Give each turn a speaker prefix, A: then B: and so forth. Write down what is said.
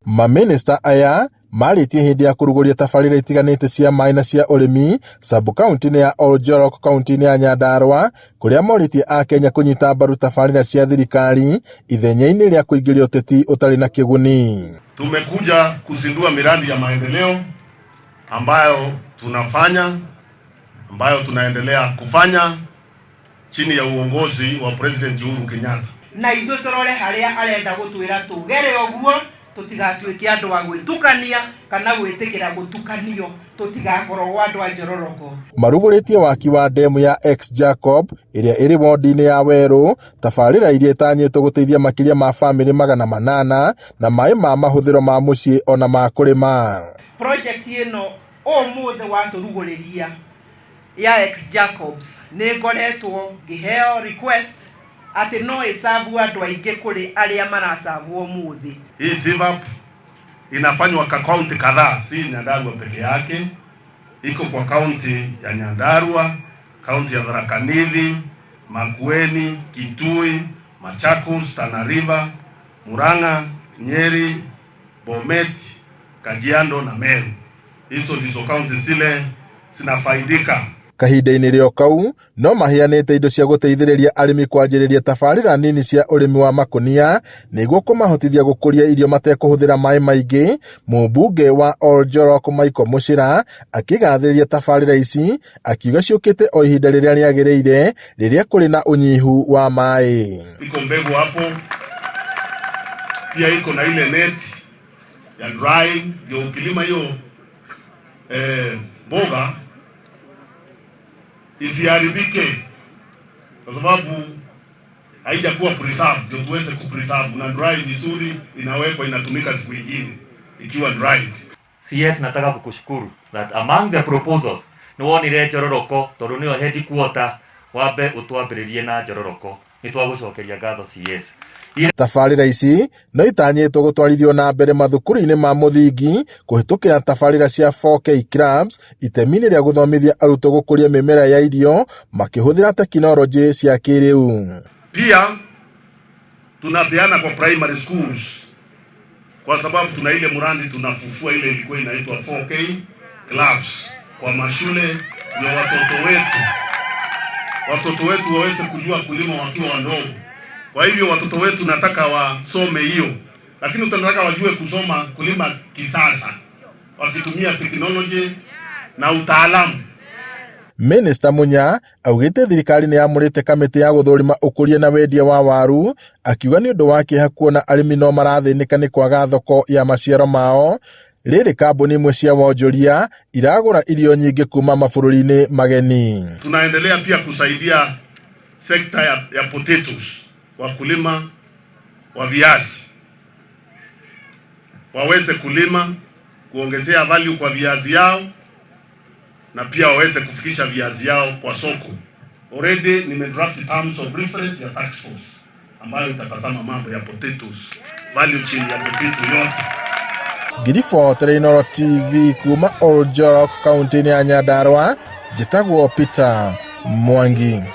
A: Mamĩnĩsta aya marĩtie hĩndĩ ya kũrugũria tabarĩra itiganĩte cia maaĩ na cia ũrĩmi sub-county-inĩ ya Oljorok kaunti-inĩ ya Nyandarua, kũrĩa morĩtie Akenya kũnyita mbaru tabarĩra cia thirikari ithenya-inĩ rĩa kũingĩria ũteti ũtarĩ na kĩguni.
B: Tumekuja kuzindua miradi ya maendeleo ambayo tunafanya, ambayo tunaendelea kufanya chini ya uongozi wa President Uhuru Kenyatta.
C: Na ithuĩ tũrore harĩa arenda gũtwĩra tũgere ũguo, tũtigatuĩke andũ a gwĩtukania kana gwĩtĩkĩra gũtukanio, tũtigakorwo andũ a njororoko.
A: Marugũrĩtie waki wa ndemu ya Ex Jacob ĩrĩa ĩrĩ wodi-inĩ ya Werũ, tabarĩra iria itanyĩtwo gũteithia makĩria ma bamĩrĩ 800 na maaĩ ma mahũthĩro ma mũciĩ ona ma kũrĩma.
C: Project ĩno ũmũthĩ watũrugũrĩria ya Ex Jacobs nĩ ngoretwo ngĩheo request ati no isavu andũ aingĩ kũrĩ arĩa marasavu ũmũthĩ.
B: Hii SIVAP inafanywa kwa kaunti kadhaa, si Nyandarua peke yake. Iko kwa kaunti ya Nyandarua, kaunti ya Tharaka Nithi, Makueni, Kitui, Machakos, Tana River, Murang'a, Nyeri, Bomet, Kajiado na Meru. Hizo ndizo kaunti zile zinafaidika.
A: Kahinda-inĩ rĩo kau no maheanĩte indo cia gũteithĩrĩria arĩmi kwanjĩrĩria tabarĩra nini cia ũrĩmi wa makũnia nĩguo kũmahotithia gũkũria irio matekũhũthĩra maaĩ maingĩ. Mũmbunge wa Oljorok Michael Muchira akĩgathĩrĩria tabarĩra ici akiuga ciũkĩte o ihinda rĩrĩa rĩagĩrĩire rĩrĩa kũrĩ na ũnyihu wa maaĩ.
B: Iko mbegu hapo, pia iko na ile net ya dry, ndio ukilima hiyo mboga isiharibike, kwa sababu haijakuwa preserve, ndio tuweze kupreserve na dry vizuri, inawekwa inatumika siku nyingine ikiwa dried.
D: CS nataka kukushukuru that among the proposals ni wonire Njororoko tondu niyo headquarter wambe utwambĩrĩrie na Njororoko, ni twagucokeria ngatho CS.
A: Tabarĩra ici no itanyĩtwo gũtwarithio na mbere mathukuru-inĩ ma mũthingi kũhĩtũkĩra tabarĩra cia 4K clubs itemi-inĩ rĩa gũthomithia arutwo gũkũria mĩmera ya irio makĩhũthĩra tekinoronjĩ cia kĩrĩu.
B: Pia tunapeana kwa primary schools kwa sababu tuna ile murandi tunafufua ile ilikuwa inaitwa 4K clubs kwa mashule ndio watoto wetu waweze kujua kulima wakiwa wadogo. Kwa hivyo watoto wetu nataka wasome hiyo, lakini tunataka wajue kusoma kulima kisasa wakitumia teknolojia na utaalamu.
A: Mamĩnĩsta Munya augĩte thirikari nĩ yamũrĩte kamĩtĩ ya gũthũrima ũkũria na wendia wa waru, akiuga nĩ ũndũ wa kĩeha kuona arĩmi no marathĩnĩka nĩ kwaga thoko ya maciaro mao. Rĩrĩ kambuni imwe cia wonjoria iragũra irio nyingĩ kuma mabũrũri-inĩ mageni.
B: Tunaendelea pia kusaidia sekta ya potatoes, wakulima wa viazi waweze kulima kuongezea value kwa viazi yao na pia waweze kufikisha viazi yao kwa soko. Already nimedraft terms of reference ya tax force ambayo itatazama mambo ya potatoes, value chain ya potato yote.
A: Ngirifotere TV kuma Oljorok kaunti-inĩ ya Nyandarua, njĩtagwo Peter Munya.